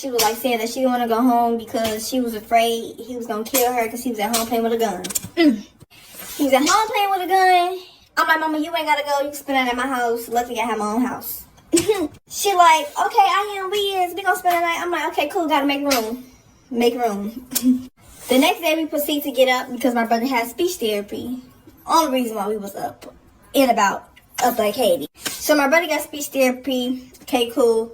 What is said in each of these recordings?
she was like saying that she didn't want to go home because she was afraid he was going to kill her because he was at home playing with a gun. He was at home playing with a gun. I'm like, Mama, you ain't got to go. You can spend it at my house. Luckily, I have my own house. She like, okay, I am. We going to spend the night. I'm like, okay, cool. Got to make room. Make room. The next day, we proceed to get up because my brother had speech therapy. Only reason why we was up like Haiti. So my brother got speech therapy. Okay, cool.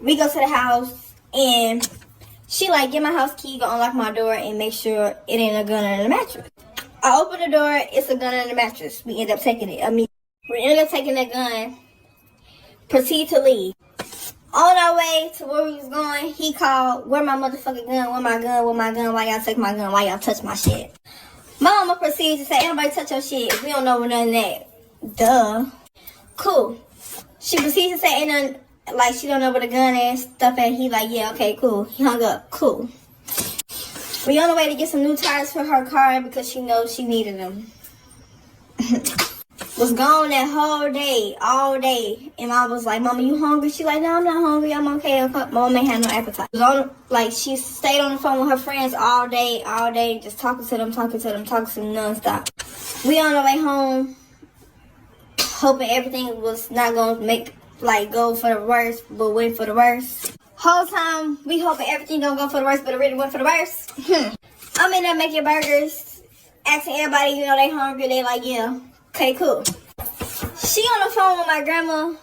We go to the house and she like, get my house key, go unlock my door and make sure it ain't a gun under the mattress. I open the door, it's a gun under the mattress. We end up taking it. We ended up taking that gun. Proceed to leave. On our way to where we was going, he called, where my motherfucking gun, where my gun, where my gun, why y'all take my gun, why y'all touch my shit. My mama proceeded to say, ain't nobody touch your shit. We don't know where none of that. Duh. Cool. She proceeds to say, ain't none, like, she don't know where the gun is, stuff, and he like, yeah, okay, cool. He hung up. Cool. We on the way to get some new tires for her car because she knows she needed them. Was gone that whole day, all day. And I was like, Mama, you hungry? She like, no, I'm not hungry. I'm okay. My mama ain't had no appetite. She stayed on the phone with her friends all day, just talking to them nonstop. We on the way home, hoping everything was not going to go for the worst, but went for the worst. Whole time, we hoping everything don't go for the worst, but it really went for the worst. I'm in there making burgers, asking everybody, they hungry. They like, yeah. Okay, cool. She on the phone with my grandma,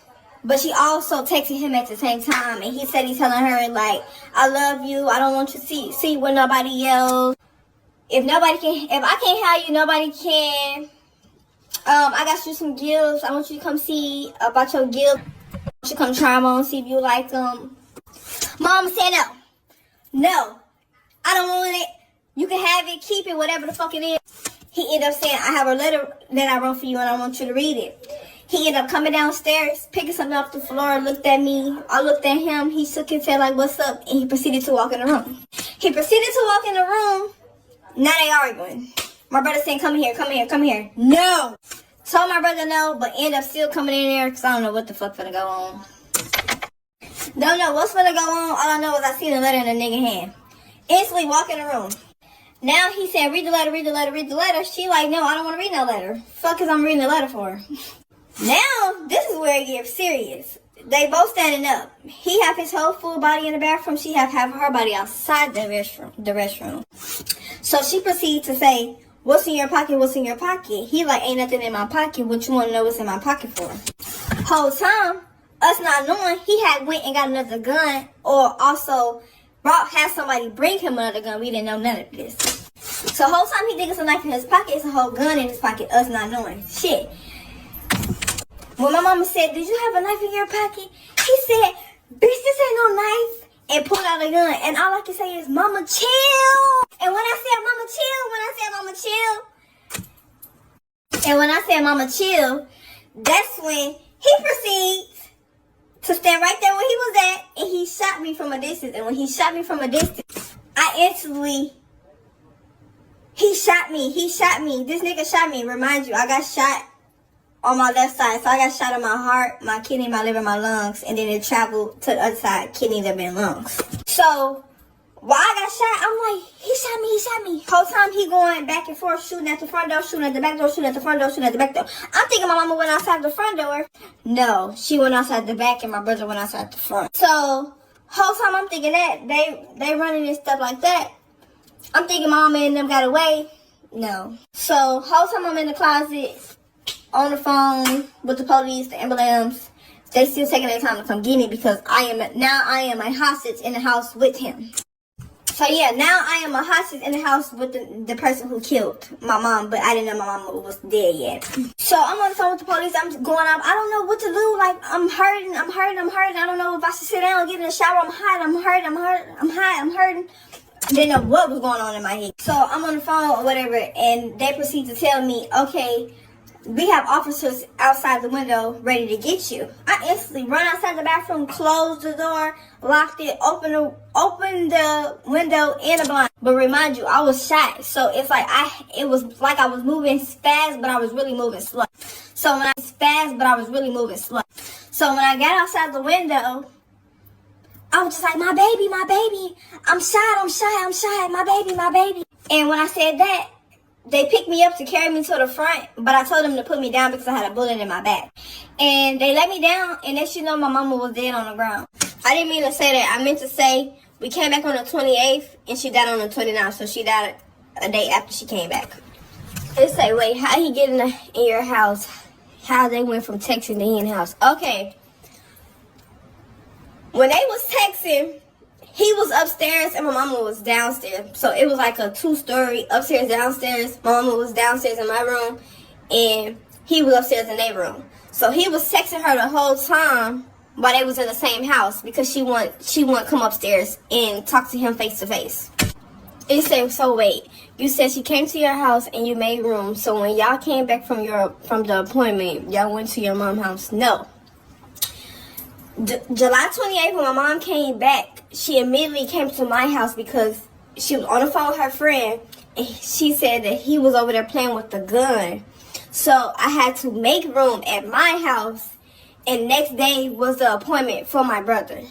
but she also texting him at the same time. And he said he's telling her, like, I love you. I don't want you to see with nobody else. If I can't have you, nobody can. I got you some gifts. I want you to come see about your gifts. I want you to come try them on, see if you like them. Mom said no. No. I don't want it. You can have it, keep it, whatever the fuck it is. He ended up saying, I have a letter that I wrote for you and I want you to read it. He ended up coming downstairs, picking something off the floor, looked at me. I looked at him. He shook his head like, what's up? And he proceeded to walk in the room. Now they arguing. My brother saying, come here. No. Told my brother no, but ended up still coming in there because I don't know what the fuck finna go on. Don't know what's finna go on. All I know is I see the letter in the nigga hand. Instantly walk in the room. Now he said, read the letter. She like, no, I don't want to read no letter. Fuck is I'm reading the letter for? Now, this is where it gets serious. They both standing up. He have his whole full body in the bathroom. She have her body outside the restroom. So she proceeds to say, what's in your pocket? He like, ain't nothing in my pocket. What you want to know what's in my pocket for? Whole time, us not knowing, he had went and got another gun or also had somebody bring him another gun. We didn't know none of this. So whole time he thinks it's a knife in his pocket, it's a whole gun in his pocket, us not knowing. Shit. When my mama said, did you have a knife in your pocket? He said, bitch, this ain't no knife. And pulled out a gun. And all I can say is, Mama, chill. And when I said, Mama, chill, that's when he proceeds to stand right there where he was at, and he shot me from a distance. And when he shot me from a distance, he shot me. This nigga shot me. Remind you, I got shot on my left side. So I got shot in my heart, my kidney, my liver, my lungs, and then it traveled to the other side, kidney, liver, and lungs. So while I got shot, I'm like, he shot me. Whole time he going back and forth, shooting at the front door, shooting at the back door, shooting at the front door, shooting at the back door. I'm thinking my mama went outside the front door. No, she went outside the back and my brother went outside the front. So whole time I'm thinking that they running and stuff like that. I'm thinking mama and them got away. No. So whole time I'm in the closet, on the phone with the police, the ambulance. They still taking their time to come get me because I am a hostage in the house with him. So yeah, now I am a hostage in the house with the person who killed my mom, but I didn't know my mama was dead yet. So I'm on the phone with the police. I'm going up. I don't know what to do. Like, I'm hurting. I don't know if I should sit down and get in the shower. I'm hurting. I didn't know what was going on in my head. So I'm on the phone or whatever, and they proceed to tell me, okay, we have officers outside the window ready to get you. I instantly run outside the bathroom, closed the door, locked it, opened the window and the blind. But remind you, I was shot. So it's like it was like I was moving fast, but I was really moving slow. So when I got outside the window, I was just like, my baby. I'm shy, my baby. And when I said that, they picked me up to carry me to the front, but I told them to put me down because I had a bullet in my back. And they let me down, and next you know, my mama was dead on the ground. I didn't mean to say that. I meant to say we came back on the 28th, and she died on the 29th, so she died a day after she came back. They say, wait, how he get in your house? How they went from texting to in house? Okay. When they was texting, he was upstairs and my mama was downstairs. So it was like a 2-story, upstairs, downstairs. My mama was downstairs in my room, and he was upstairs in their room. So he was texting her the whole time while they was in the same house because she wouldn't come upstairs and talk to him face to face. It said, so wait, you said she came to your house and you made room. So when y'all came back from the appointment, y'all went to your mom's house? No. July 28th, when my mom came back, she immediately came to my house because she was on the phone with her friend, and she said that he was over there playing with the gun. So I had to make room at my house, and next day was the appointment for my brother.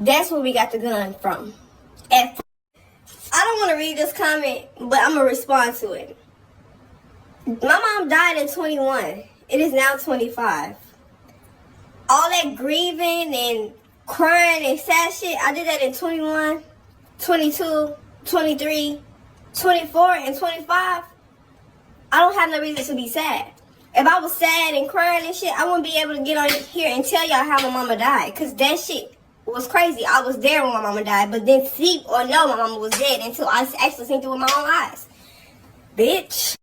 That's where we got the gun from. I don't want to read this comment, but I'm going to respond to it. My mom died in 21. It is now 25. All that grieving and crying and sad shit, I did that in 21, 22, 23, 24, and 25. I don't have no reason to be sad. If I was sad and crying and shit, I wouldn't be able to get on here and tell y'all how my mama died. Because that shit was crazy. I was there when my mama died, but didn't see or know my mama was dead until I actually seen through with my own eyes. Bitch.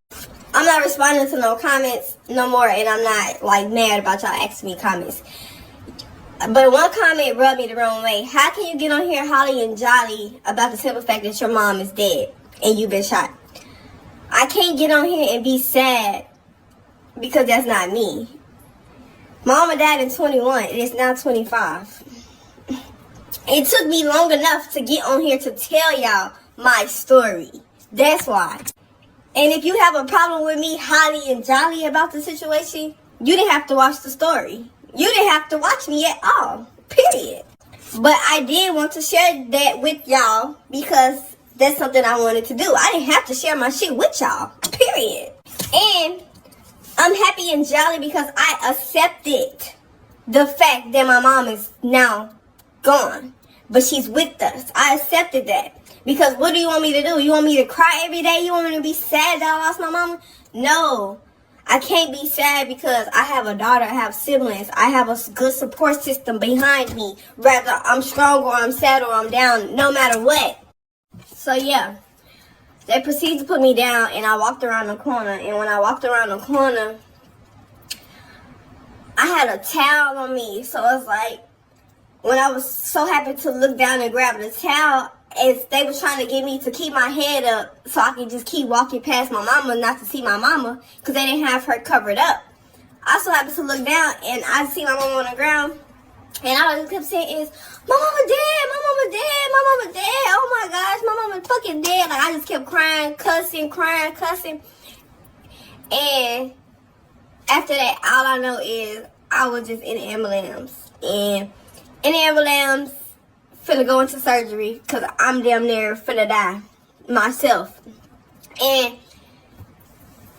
I'm not responding to no comments no more, and I'm not like mad about y'all asking me comments. But one comment rubbed me the wrong way. How can you get on here holly and jolly about the simple fact that your mom is dead and you've been shot? I can't get on here and be sad because that's not me. Mama died in 21. It is now 25. It took me long enough to get on here to tell y'all my story. That's why. And if you have a problem with me holly and jolly about the situation, you didn't have to watch the story. You didn't have to watch me at all. Period. But I did want to share that with y'all because that's something I wanted to do. I didn't have to share my shit with y'all. Period. And I'm happy and jolly because I accepted the fact that my mom is now gone. But she's with us. I accepted that. Because what do you want me to do? You want me to cry every day? You want me to be sad that I lost my mama? No. I can't be sad because I have a daughter. I have siblings. I have a good support system behind me. Whether I'm strong or I'm sad or I'm down, no matter what. So yeah. They proceeded to put me down and I walked around the corner. And when I walked around the corner, I had a towel on me. So it's like, when I was so happy to look down and grab the towel, as they was trying to get me to keep my head up so I could just keep walking past my mama, not to see my mama, because they didn't have her covered up. I so happened to look down, and I see my mama on the ground, and all I just kept saying is, my mama dead, my mama dead, my mama dead, oh my gosh, my mama fucking dead. Like, I just kept crying, cussing. And after that, all I know is I was just in the ambulance. And in the ambulance, finna go into surgery because I'm damn near finna die myself. And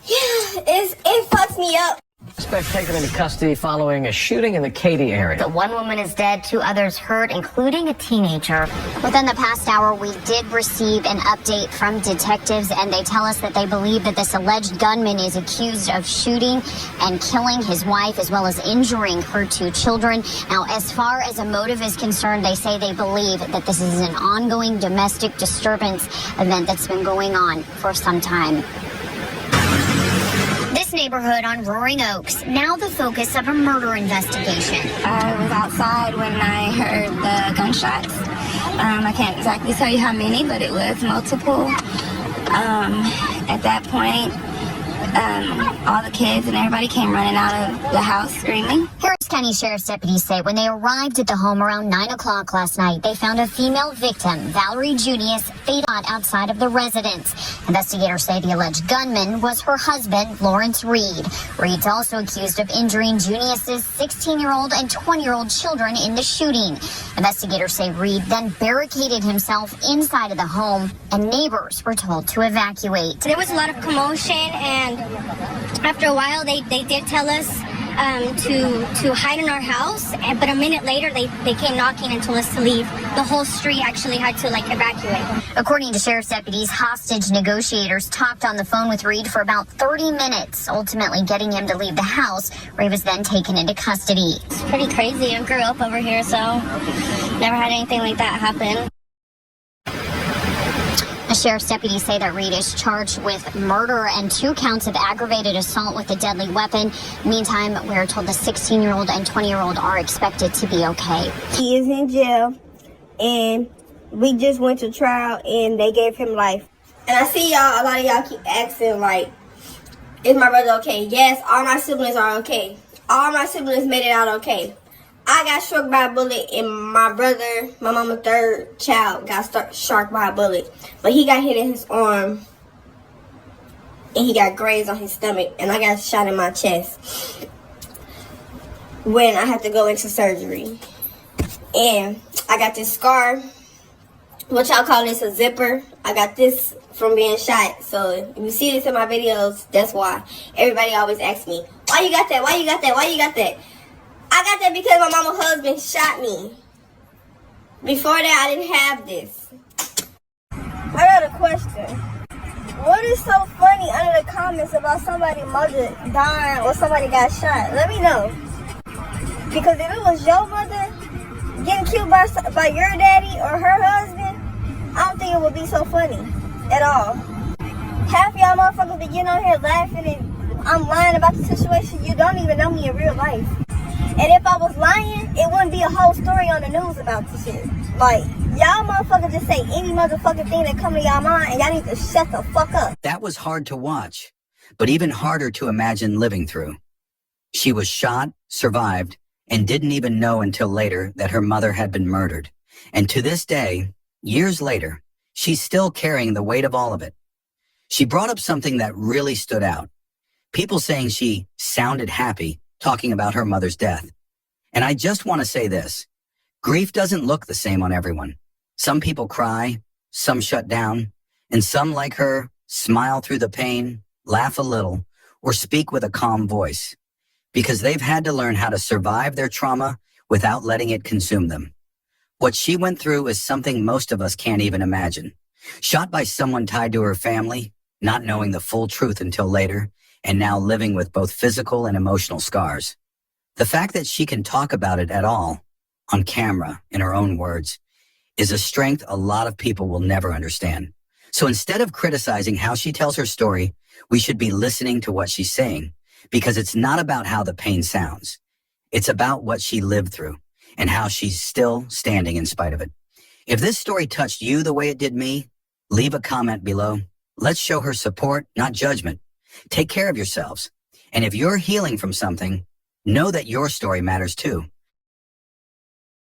yeah, it fucks me up. Suspect taken into custody following a shooting in the Katy area. The one woman is dead, 2 others hurt, including a teenager. Within the past hour, we did receive an update from detectives, and they tell us that they believe that this alleged gunman is accused of shooting and killing his wife, as well as injuring her 2 children. Now, as far as a motive is concerned, they say they believe that this is an ongoing domestic disturbance event that's been going on for some time. This neighborhood on Roaring Oaks, now the focus of a murder investigation. I was outside when I heard the gunshots. I can't exactly tell you how many, but it was multiple. At that point, all the kids and everybody came running out of the house screaming. Harris County Sheriff's deputies say when they arrived at the home around 9 o'clock last night, they found a female victim, Valerie Junius, fatal outside of the residence. Investigators say the alleged gunman was her husband, Lawrence Reed. Reed's also accused of injuring Junius's 16-year-old and 20-year-old children in the shooting. Investigators say Reed then barricaded himself inside of the home, and neighbors were told to evacuate. There was a lot of commotion, and after a while they did tell us to hide in our house, but a minute later they came knocking and told us to leave. The whole street actually had to evacuate. According to sheriff's deputies, hostage negotiators talked on the phone with Reed for about 30 minutes, ultimately getting him to leave the house, where he was then taken into custody. It's pretty crazy. I grew up over here, so never had anything like that happen. The sheriff's deputies say that Reed is charged with murder and 2 counts of aggravated assault with a deadly weapon. Meantime, we're told the 16-year-old and 20-year-old are expected to be okay. He is in jail, and we just went to trial, and they gave him life. And I see y'all, a lot of y'all keep asking, is my brother okay? Yes, all my siblings are okay. All my siblings made it out okay. I got struck by a bullet, and my brother, my mama's 3rd child, got struck by a bullet. But he got hit in his arm, and he got grazed on his stomach, and I got shot in my chest when I had to go into surgery. And I got this scar, what y'all call this, a zipper. I got this from being shot. So if you see this in my videos, that's why. Everybody always asks me, why you got that? Why you got that? Why you got that? I got that because my mama's husband shot me. Before that, I didn't have this. I got a question. What is so funny under the comments about somebody's mother dying or somebody got shot? Let me know. Because if it was your mother getting killed by your daddy or her husband, I don't think it would be so funny at all. Half y'all motherfuckers be getting on here laughing and I'm lying about the situation. You don't even know me in real life. And if I was lying, it wouldn't be a whole story on the news about this shit. Y'all motherfuckers just say any motherfucking thing that come to y'all mind, and y'all need to shut the fuck up. That was hard to watch, but even harder to imagine living through. She was shot, survived, and didn't even know until later that her mother had been murdered. And to this day, years later, she's still carrying the weight of all of it. She brought up something that really stood out. People saying she sounded happy talking about her mother's death. And I just want to say this. Grief doesn't look the same on everyone. Some people cry, some shut down, and some, like her, smile through the pain, laugh a little, or speak with a calm voice, because they've had to learn how to survive their trauma without letting it consume them. What she went through is something most of us can't even imagine. Shot by someone tied to her family, not knowing the full truth until later, and now living with both physical and emotional scars. The fact that she can talk about it at all, on camera, in her own words, is a strength a lot of people will never understand. So instead of criticizing how she tells her story, we should be listening to what she's saying, because it's not about how the pain sounds. It's about what she lived through and how she's still standing in spite of it. If this story touched you the way it did me, leave a comment below. Let's show her support, not judgment. Take care of yourselves. And if you're healing from something, know that your story matters too.